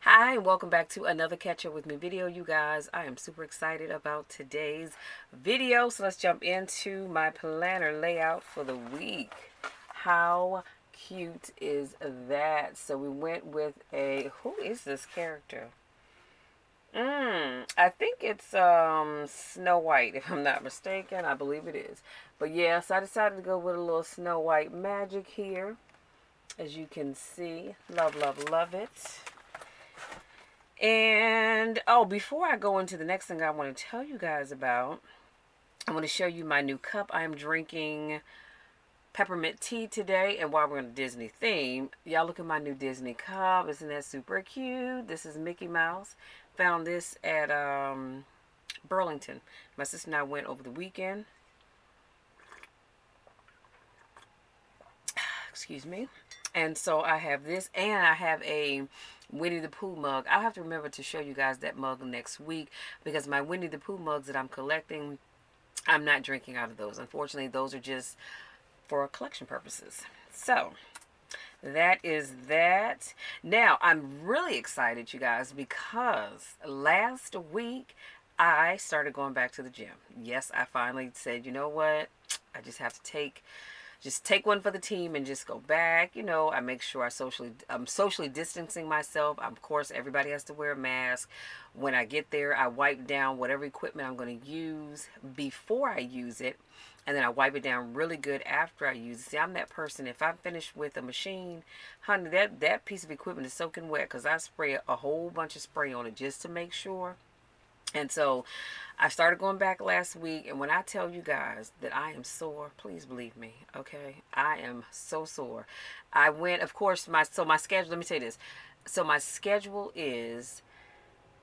Hi, and welcome back to another Catch Up With Me video, you guys. I am super excited about today's video. So let's jump into my planner layout for the week. How cute is that? So we went with who is this character? I think it's Snow White, if I'm not mistaken. I believe it is. But yes, I decided to go with a little Snow White magic here. As you can see, love, love, love it. And oh, before I go into the next thing I want to tell you guys about, I want to show you my new cup. I am drinking peppermint tea today, and while we're on a Disney theme, y'all look at my new Disney cup. Isn't that super cute? This is Mickey Mouse. Found this at Burlington. My sister and I went over the weekend. Excuse me. And so I have this, and I have a Winnie the Pooh mug. I'll have to remember to show you guys that mug next week, because my Winnie the Pooh mugs that I'm collecting, I'm not drinking out of those. Unfortunately, those are just for collection purposes. So that is that. Now, I'm really excited, you guys, because last week I started going back to the gym. Yes, I finally said, you know what? I just have to take one for the team and just go back. I make sure I'm socially distancing myself. Of course, everybody has to wear a mask. When I get there, I wipe down whatever equipment I'm going to use before I use it, and then I wipe it down really good after I use it. See, I'm that person. If I'm finished with a machine, honey, that piece of equipment is soaking wet, because I spray a whole bunch of spray on it just to make sure. And so I started going back last week, and when I tell you guys that I am sore, please believe me, okay? I am so sore. I went, of course, my schedule, let me tell you this. So my schedule is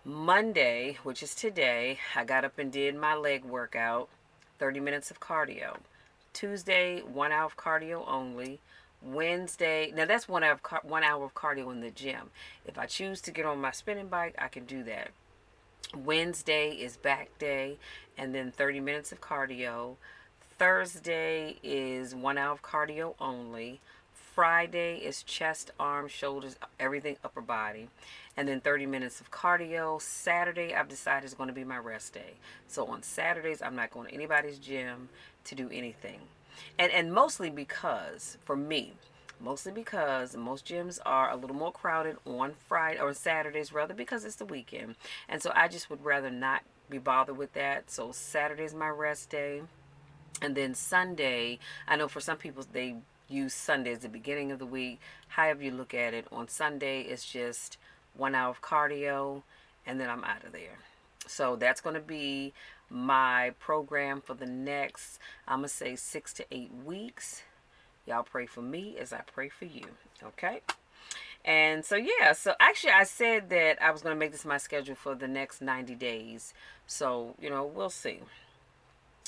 Monday, which is today. I got up and did my leg workout, 30 minutes of cardio. Tuesday, 1 hour of cardio only. Wednesday, now that's 1 hour of cardio in the gym. If I choose to get on my spinning bike, I can do that. Wednesday is back day, and then 30 minutes of cardio. Thursday is 1 hour of cardio only. Friday is chest, arms, shoulders, everything upper body. And then 30 minutes of cardio. Saturday, I've decided, is going to be my rest day. So on Saturdays, I'm not going to anybody's gym to do anything. And mostly because, for me, mostly because most gyms are a little more crowded on Friday or Saturdays, rather, because it's the weekend. And so I just would rather not be bothered with that. So Saturday is my rest day. And then Sunday, I know for some people they use Sunday as the beginning of the week. However you look at it, on Sunday it's just 1 hour of cardio, and then I'm out of there. So that's going to be my program for the next, I'm going to say, 6 to 8 weeks. Y'all pray for me as I pray for you. Okay? And so, yeah. So, actually, I said that I was going to make this my schedule for the next 90 days. So, we'll see.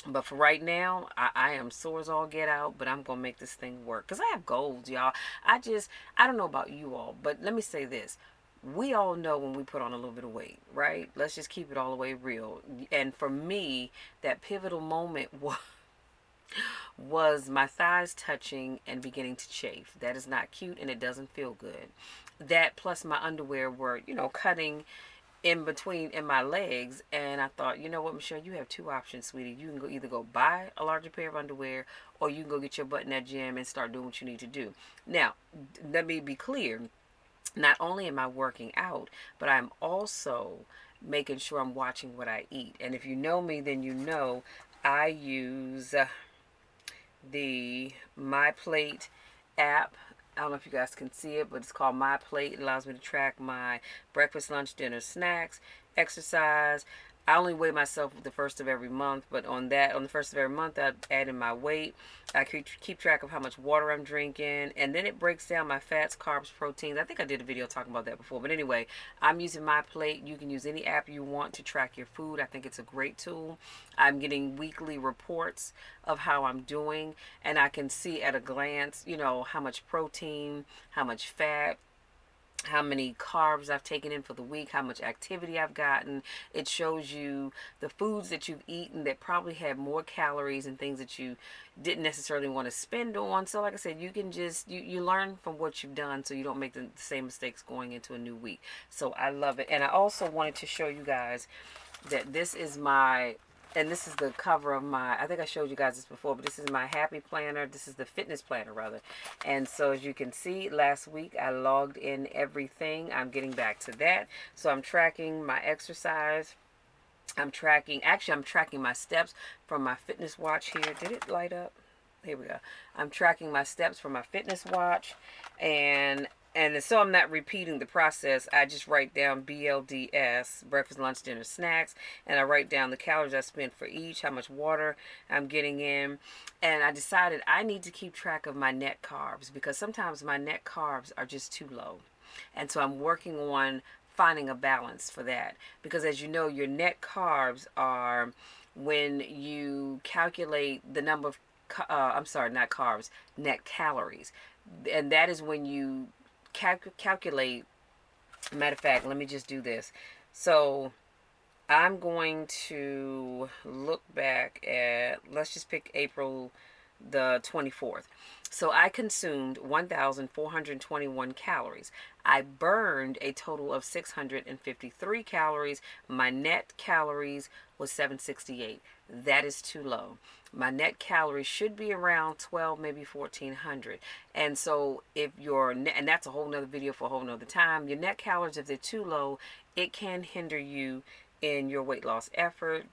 But for right now, I am sore as all get out, but I'm going to make this thing work. Because I have goals, y'all. I don't know about you all, but let me say this. We all know when we put on a little bit of weight, right? Let's just keep it all the way real. And for me, that pivotal moment was my thighs touching and beginning to chafe. That is not cute, and it doesn't feel good. That plus my underwear were, cutting in between in my legs, and I thought, you know what, Michelle, you have two options, sweetie. You can either go buy a larger pair of underwear, or you can go get your butt in that gym and start doing what you need to do. Now, let me be clear. Not only am I working out, but I'm also making sure I'm watching what I eat. And if you know me, then you know I use the MyPlate app. I don't know if you guys can see it, but it's called MyPlate. It allows me to track my breakfast, lunch, dinner, snacks, exercise. I only weigh myself the first of every month, but on the first of every month, I add in my weight. I keep track of how much water I'm drinking, and then it breaks down my fats, carbs, proteins. I think I did a video talking about that before, but anyway, I'm using MyPlate. You can use any app you want to track your food. I think it's a great tool. I'm getting weekly reports of how I'm doing, and I can see at a glance, how much protein, how much fat, how many carbs I've taken in for the week, how much activity I've gotten. It shows you the foods that you've eaten that probably have more calories and things that you didn't necessarily want to spend on. So like I said, you can just you learn from what you've done so you don't make the same mistakes going into a new week. So I love it. And I also wanted to show you guys that this is my, and this is the cover of my, I think I showed you guys this before, but this is my happy planner. This is the fitness planner rather. And so as you can see, last week I logged in everything. I'm getting back to that. So I'm tracking my exercise. I'm tracking, actually I'm tracking my steps from my fitness watch here. Did it light up? Here we go. I'm tracking my steps from my fitness watch, and so I'm not repeating the process. I just write down BLDS, breakfast, lunch, dinner, snacks, and I write down the calories I spent for each, how much water I'm getting in, and I decided I need to keep track of my net carbs because sometimes my net carbs are just too low, and so I'm working on finding a balance for that because as you know, your net carbs are when you calculate the number of I'm sorry, not carbs, net calories. And that is when you calculate. Matter of fact, let me just do this. So I'm going to look back at, let's just pick April the 24th. So I consumed 1,421 calories. I burned a total of 653 calories. My net calories was 768. That is too low. My net calories should be around 12, maybe 1,400. And so if your net, and that's a whole nother video for a whole nother time, your net calories, if they're too low, it can hinder you in your weight loss effort.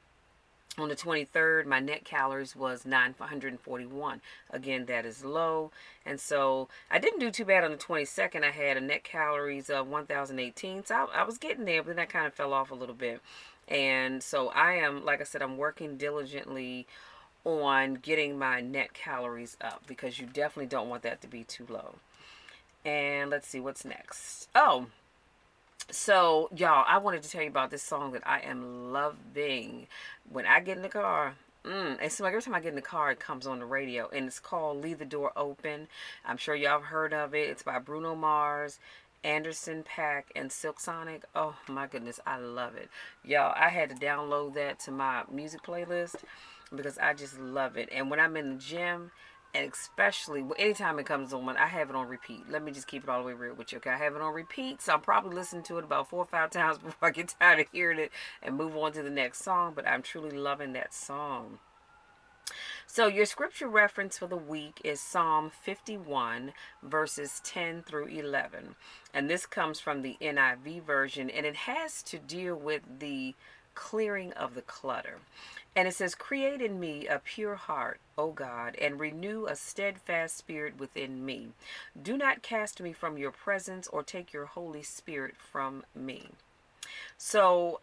On the 23rd, my net calories was 941. Again, that is low. And so I didn't do too bad on the 22nd. I had a net calories of 1,018. So I was getting there, but then I kind of fell off a little bit. And so I am, like I said, I'm working diligently on getting my net calories up because you definitely don't want that to be too low. And let's see what's next. Oh, so y'all, I wanted to tell you about this song that I am loving. When I get in the car, it's like every time I get in the car, it comes on the radio, and it's called "Leave the Door Open." I'm sure y'all have heard of it. It's by Bruno Mars, Anderson .Paak, and Silk Sonic. Oh my goodness, I love it, y'all. I had to download that to my music playlist because I just love it. And when I'm in the gym, and especially anytime it comes on, I have it on repeat. Let me just keep it all the way real with you, okay? I have it on repeat, so I'm probably listening to it about 4 or 5 times before I get tired of hearing it and move on to the next song. But I'm truly loving that song. So your scripture reference for the week is Psalm 51, verses 10 through 11. And this comes from the NIV version, and it has to deal with the clearing of the clutter. And it says, "Create in me a pure heart, O God, and renew a steadfast spirit within me. Do not cast me from your presence or take your Holy Spirit from me." So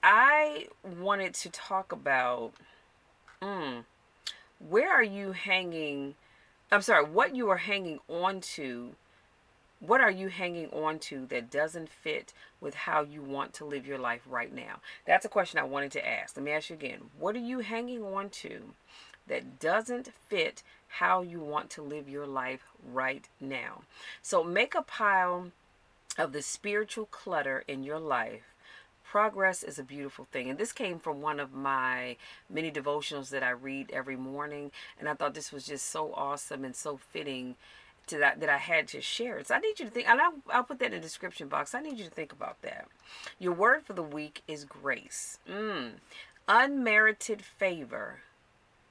I wanted to talk about where are you hanging? I'm sorry, what you are hanging on to. What are you hanging on to that doesn't fit with how you want to live your life right now? That's a question I wanted to ask. Let me ask you again. What are you hanging on to that doesn't fit how you want to live your life right now? So make a pile of the spiritual clutter in your life. Progress is a beautiful thing. And this came from one of my many devotionals that I read every morning. And I thought this was just so awesome and so fitting to that I had to share it. So I need you to think, and I'll put that in the description box. I need you to think about that. Your word for the week is grace. Unmerited favor.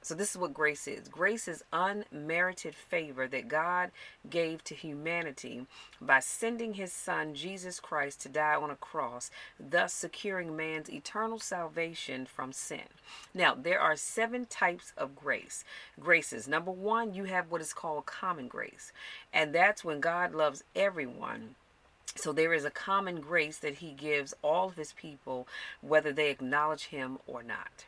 So this is what grace is. Grace is unmerited favor that God gave to humanity by sending his son, Jesus Christ, to die on a cross, thus securing man's eternal salvation from sin. Now, there are 7 types of grace. Graces. Number 1, you have what is called common grace. And that's when God loves everyone. So there is a common grace that he gives all of his people, whether they acknowledge him or not.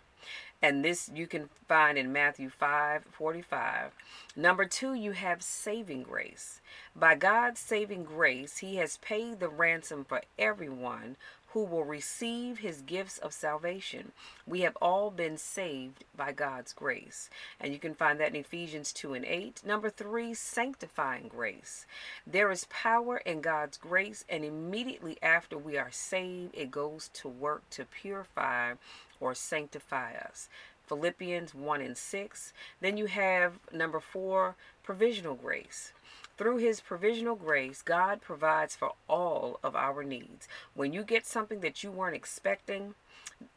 And this you can find in Matthew 5:45. Number 2, you have saving grace. By God's saving grace, he has paid the ransom for everyone who will receive his gifts of salvation. We have all been saved by God's grace. And you can find that in Ephesians 2 and 8. Number 3, sanctifying grace. There is power in God's grace, and immediately after we are saved, it goes to work to purify or sanctify us. Philippians 1 and 6. Then you have number 4, provisional grace. Through his provisional grace, God provides for all of our needs. When you get something that you weren't expecting,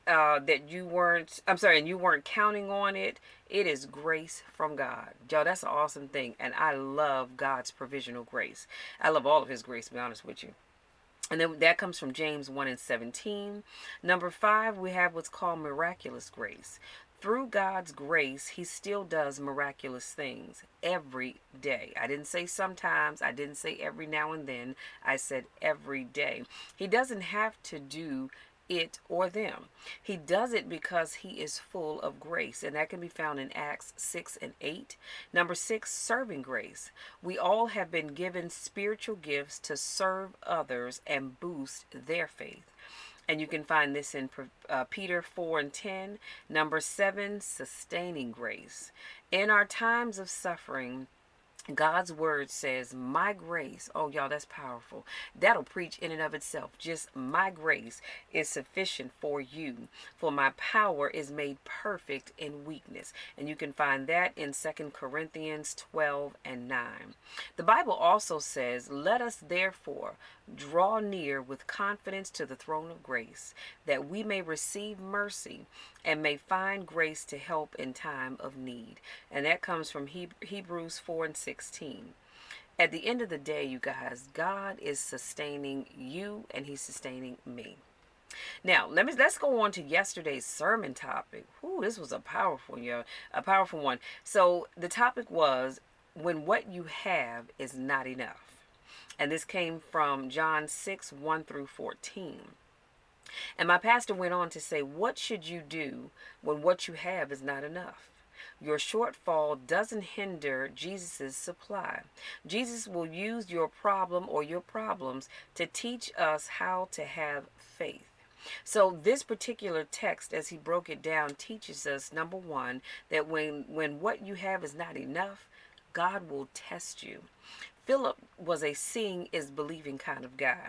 and you weren't counting on it, it is grace from God. Y'all, that's an awesome thing. And I love God's provisional grace. I love all of his grace, to be honest with you. And then that comes from James 1 and 17. Number 5, we have what's called miraculous grace. Through God's grace, he still does miraculous things every day. I didn't say sometimes. I didn't say every now and then. I said every day. He doesn't have to do it or them. He does it because he is full of grace, and that can be found in Acts 6 and 8. Number 6, serving grace. We all have been given spiritual gifts to serve others and boost their faith. And you can find this in Peter 4 and 10. Number 7, sustaining grace. In our times of suffering, God's word says, my grace, oh y'all, that's powerful. That'll preach in and of itself. Just my grace is sufficient for you, for my power is made perfect in weakness. And you can find that in 2 Corinthians 12 and 9. The Bible also says, let us therefore draw near with confidence to the throne of grace, that we may receive mercy and may find grace to help in time of need. And that comes from Hebrews 4 and 16. At the end of the day, you guys, God is sustaining you and he's sustaining me. Now, let's go on to yesterday's sermon topic. Ooh, this was a powerful one. So the topic was when what you have is not enough. And this came from John 6, 1 through 14. And my pastor went on to say, what should you do when what you have is not enough? Your shortfall doesn't hinder Jesus' supply. Jesus will use your problem or your problems to teach us how to have faith. So this particular text, as he broke it down, teaches us, number 1, that when what you have is not enough, God will test you. Philip was a seeing is believing kind of guy.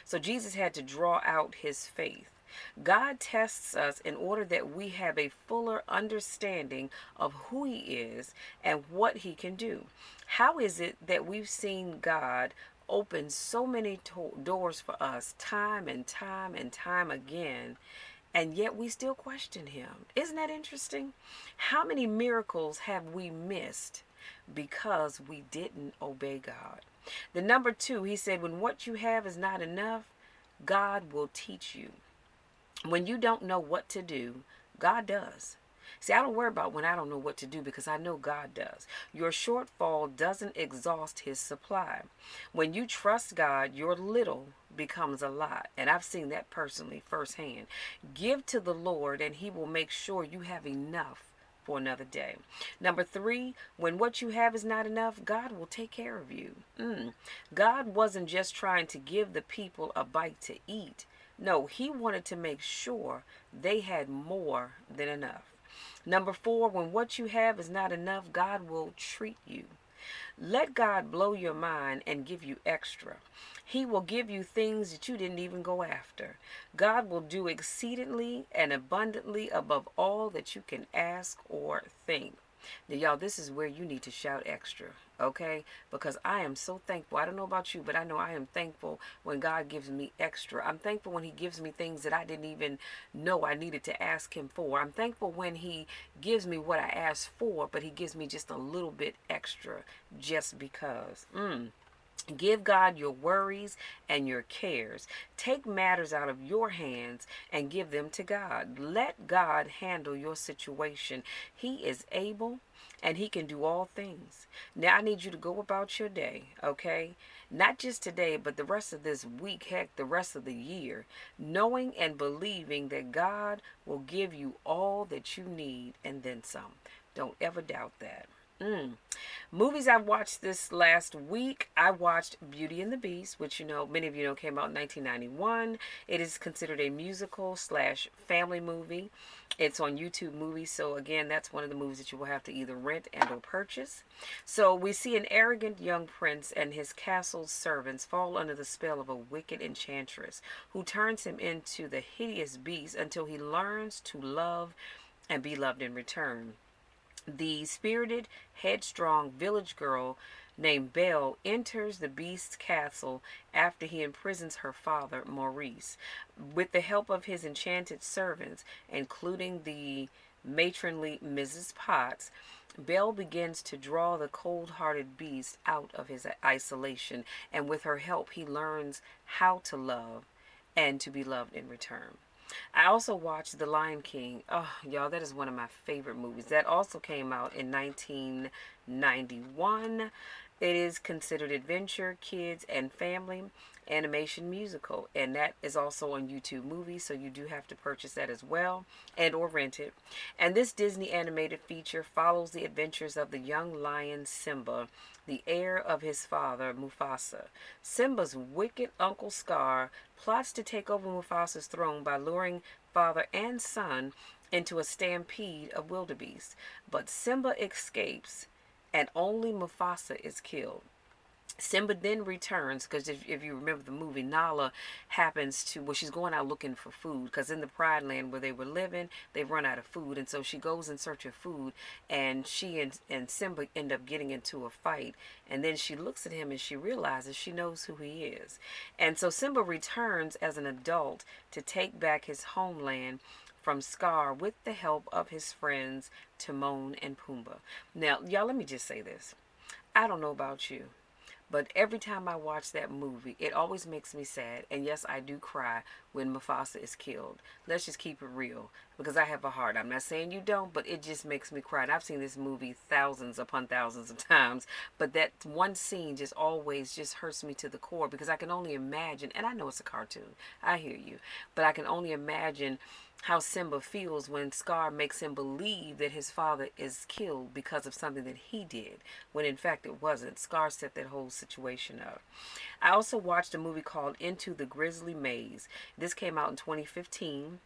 So Jesus had to draw out his faith. God tests us in order that we have a fuller understanding of who he is and what he can do. How is it that we've seen God open so many doors for us time and time and time again, and yet we still question him? Isn't that interesting? How many miracles have we missed because we didn't obey God? The number 2, he said, when what you have is not enough, God will teach you. When you don't know what to do, God does. See, I don't worry about when I don't know what to do because I know God does. Your shortfall doesn't exhaust his supply. When you trust God, your little becomes a lot. And I've seen that personally firsthand. Give to the Lord and he will make sure you have enough for another day. Number 3, when what you have is not enough, God will take care of you. God wasn't just trying to give the people a bite to eat. No, he wanted to make sure they had more than enough. Number 4, when what you have is not enough, God will treat you. Let God blow your mind and give you extra. He will give you things that you didn't even go after. God will do exceedingly and abundantly above all that you can ask or think. Now, y'all, this is where you need to shout extra, okay? Because I am so thankful. I don't know about you, but I know I am thankful when God gives me extra. I'm thankful when he gives me things that I didn't even know I needed to ask him for. I'm thankful when he gives me what I asked for, but he gives me just a little bit extra just because. Give God your worries and your cares. Take matters out of your hands and give them to God. Let God handle your situation. He is able and he can do all things. Now I need you to go about your day, okay? Not just today, but the rest of this week, heck, the rest of the year, knowing and believing that God will give you all that you need and then some. Don't ever doubt that. Movies I've watched this last week, I watched Beauty and the Beast, which many of you know came out in 1991. It is considered a musical slash family movie. It's on YouTube Movies, so again, that's one of the movies that you will have to either rent and or purchase. So we see an arrogant young prince and his castle's servants fall under the spell of a wicked enchantress who turns him into the hideous beast until he learns to love and be loved in return. The spirited, headstrong village girl named Belle enters the beast's castle after he imprisons her father, Maurice. With the help of his enchanted servants, including the matronly Mrs. Potts, Belle begins to draw the cold hearted beast out of his isolation, and with her help, he learns how to love and to be loved in return. I also watched The Lion King. Oh, y'all, that is one of my favorite movies. That also came out in 1991. It is considered adventure, kids, and family animation musical, and that is also on YouTube Movies, so you do have to purchase that as well and or rent it. And this Disney animated feature follows the adventures of the young lion Simba, the heir of his father Mufasa. Simba's wicked uncle Scar plots to take over Mufasa's throne by luring father and son into a stampede of wildebeest. But Simba escapes and only Mufasa is killed. Simba then returns because if you remember the movie, Nala happens to, well, she's going out looking for food because in the Pride Land where they were living, they've run out of food. And so she goes in search of food, and she and Simba end up getting into a fight. And then she looks at him and she realizes she knows who he is. And so Simba returns as an adult to take back his homeland from Scar with the help of his friends Timon and Pumbaa. Now, y'all, let me just say this. I don't know about you, but every time I watch that movie, it always makes me sad. And yes, I do cry when Mufasa is killed. Let's just keep it real because I have a heart. I'm not saying you don't, but it just makes me cry. And I've seen this movie thousands upon thousands of times. But that one scene just always just hurts me to the core because I can only imagine, and I know it's a cartoon. I hear you. But I can only imagine how Simba feels when Scar makes him believe that his father is killed because of something that he did, when in fact it wasn't. Scar set that whole situation up. I also watched a movie called Into the Grizzly Maze. This came out in 2015.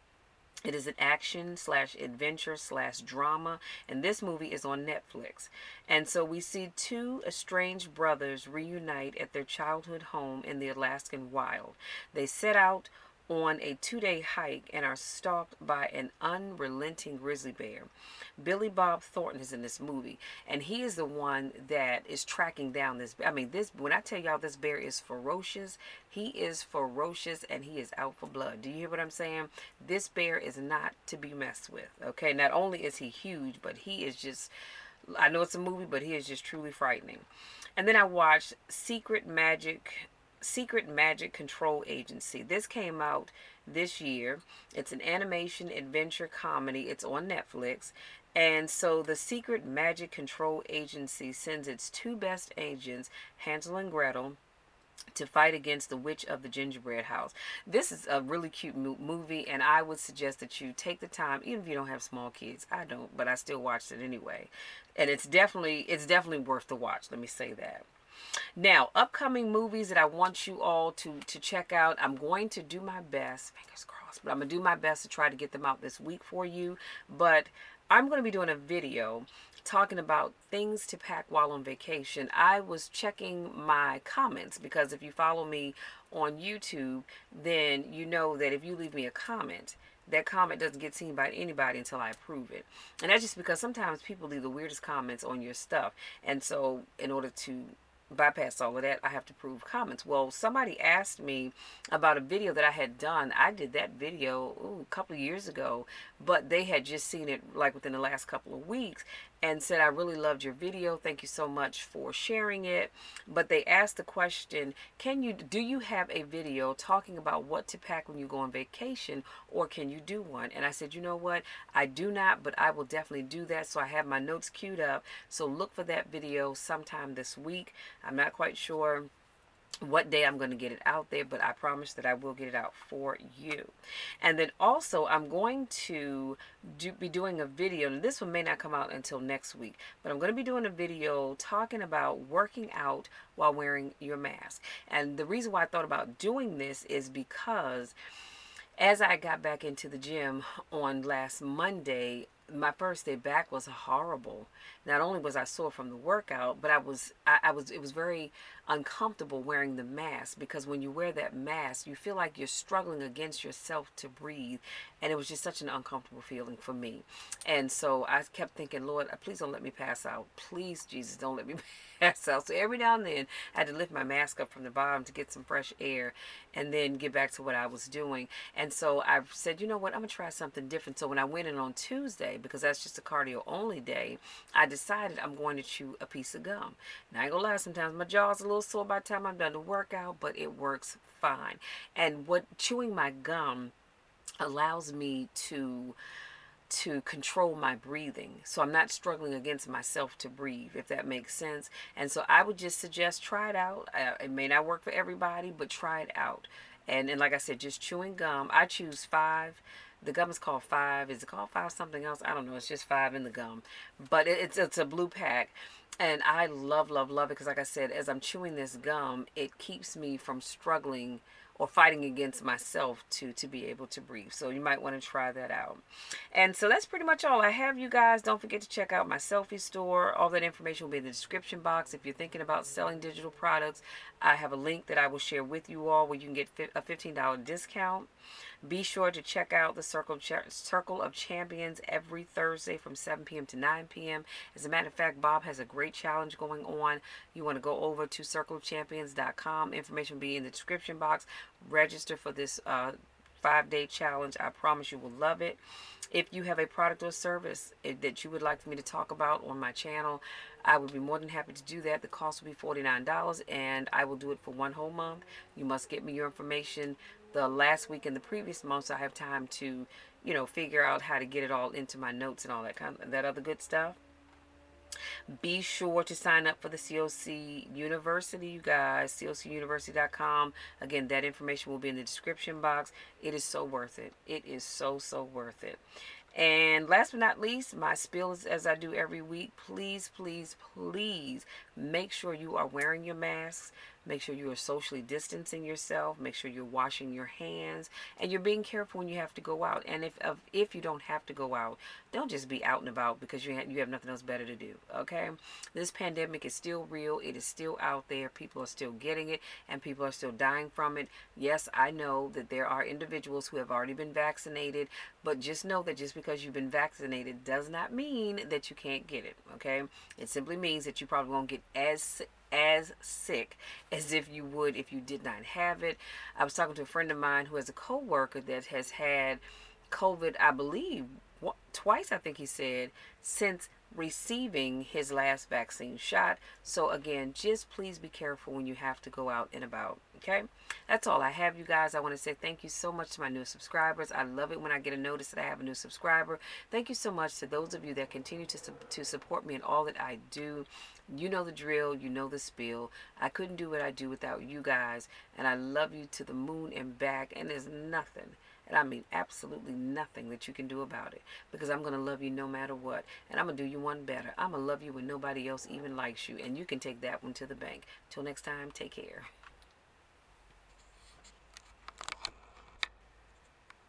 It is an action slash adventure slash drama, and this movie is on Netflix. And so we see two estranged brothers reunite at their childhood home in the Alaskan wild. They set out on a 2-day hike and are stalked by an unrelenting grizzly bear. Billy Bob Thornton is in this movie, and he is the one that is tracking down this. I mean, this, when I tell y'all this bear is ferocious, he is ferocious and he is out for blood. Do you hear what I'm saying? This bear is not to be messed with. Okay, not only is he huge, but he is just, I know it's a movie, but he is just truly frightening. And then I watched Secret Magic Control Agency. This came out this year. It's an animation adventure comedy. It's on Netflix. And so the Secret Magic Control Agency sends its two best agents, Hansel and Gretel, to fight against the witch of the gingerbread house. This is a really cute movie, and I would suggest that you take the time, even if you don't have small kids. I don't, but I still watched it anyway. And it's definitely worth the watch. Let me say that. Now, upcoming movies that I want you all to check out. I'm going to do my best, fingers crossed, but I'm going to do my best to try to get them out this week for you. But I'm going to be doing a video talking about things to pack while on vacation. I was checking my comments because if you follow me on YouTube, then you know that if you leave me a comment, that comment doesn't get seen by anybody until I approve it. And that's just because sometimes people leave the weirdest comments on your stuff. And so in order to bypass all of that, I have to prove comments. Well, somebody asked me about a video that I had done. I did that video a couple of years ago, but they had just seen it like within the last couple of weeks and said, I really loved your video. Thank you so much for sharing it. But they asked the question, do you have a video talking about what to pack when you go on vacation, or can you do one? And I said, you know what? I do not, but I will definitely do that. So I have my notes queued up. So look for that video sometime this week. I'm not quite sure what day I'm going to get it out there, but I promise that I will get it out for you. And then also, I'm going to be doing a video, and this one may not come out until next week, but I'm going to be doing a video talking about working out while wearing your mask. And the reason why I thought about doing this is because as I got back into the gym on last Monday, my first day back was horrible. Not only was I sore from the workout, but it was very uncomfortable wearing the mask, because when you wear that mask, you feel like you're struggling against yourself to breathe, and it was just such an uncomfortable feeling for me. And so I kept thinking, Lord, please don't let me pass out. Please, Jesus, don't let me pass out. So every now and then I had to lift my mask up from the bottom to get some fresh air and then get back to what I was doing. And so I said, you know what, I'm going to try something different. So when I went in on Tuesday, because that's just a cardio only day, I decided I'm going to chew a piece of gum. Now, I ain't going to lie, sometimes my jaw's a little sore by the time I'm done the workout, but it works fine. And what chewing my gum allows me to control my breathing. So I'm not struggling against myself to breathe, if that makes sense. And so I would just suggest try it out. It may not work for everybody, but try it out. And like I said, just chewing gum. I choose 5. The gum is called 5. Is it called 5 something else? I don't know. It's just 5 in the gum. But it's a blue pack. And I love, love, love it, because like I said, as I'm chewing this gum, it keeps me from struggling or fighting against myself to be able to breathe. So you might want to try that out. And so that's pretty much all I have, you guys. Don't forget to check out my selfie store. All that information will be in the description box. If you're thinking about selling digital products, I have a link that I will share with you all where you can get a $15 discount. Be sure to check out the Circle of Champions every Thursday from 7 p.m. to 9 p.m. As a matter of fact, Bob has a great challenge going on. You want to go over to circleofchampions.com. Information will be in the description box. Register for this 5-day challenge. I promise you will love it. If you have a product or service that you would like for me to talk about on my channel, I would be more than happy to do that. The cost will be $49, and I will do it for 1 whole month. You must get me your information the last week in the previous month, so I have time to, figure out how to get it all into my notes and all that other good stuff. Be sure to sign up for the COC University, you guys. COCUniversity.com. Again, that information will be in the description box. It is so worth it. It is so, so worth it. And last but not least, my spiel is, as I do every week, please, please, please make sure you are wearing your masks. Make sure you are socially distancing yourself. Make sure you're washing your hands, and you're being careful when you have to go out. And if you don't have to go out, don't just be out and about because you have nothing else better to do. Okay, this pandemic is still real. It is still out there. People are still getting it, and people are still dying from it. Yes, I know that there are individuals who have already been vaccinated, but just know that just because you've been vaccinated does not mean that you can't get it. Okay, it simply means that you probably won't get as sick as if you would if you did not have it. I was talking to a friend of mine who has a coworker that has had COVID, I believe, twice, I think he said, since receiving his last vaccine shot. So again, just please be careful when you have to go out and about. Okay, that's all I have, you guys. I want to say thank you so much to my new subscribers. I love it when I get a notice that I have a new subscriber. Thank you so much to those of you that continue to support me in all that I do. You know the drill. You know the spiel. I couldn't do what I do without you guys, and I love you to the moon and back, and there's nothing, and I mean absolutely nothing, that you can do about it, because I'm going to love you no matter what. And I'm going to do you one better. I'm going to love you when nobody else even likes you. And you can take that one to the bank. Till next time, take care.